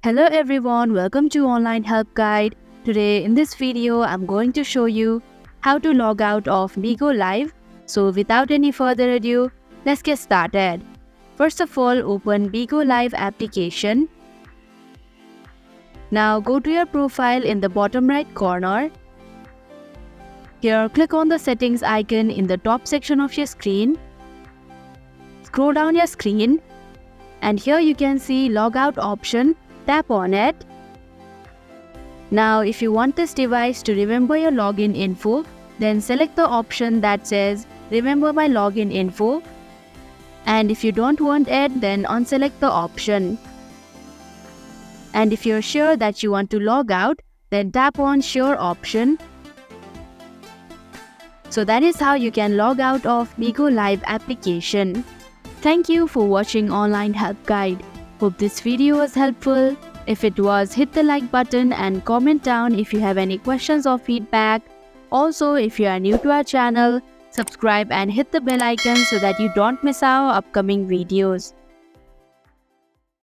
Hello everyone, welcome to Online Help Guide. Today in this video, I'm going to show you how to log out of Bigo Live. So without any further ado, let's get started. First of all, open Bigo Live application. Now go to your profile in the bottom right corner. Here, click on the settings icon in the top section of your screen. Scroll down your screen and here you can see log out option. Tap on it. Now if you want this device to remember your login info, then select the option that says remember my login info. And if you don't want it, then unselect the option. And if you're sure that you want to log out, then tap on sure option. So that is how you can log out of Bigo Live application. Thank you for watching Online Help Guide. Hope this video was helpful. If it was, hit the like button and comment down if you have any questions or feedback. Also, if you are new to our channel, subscribe and hit the bell icon so that you don't miss our upcoming videos.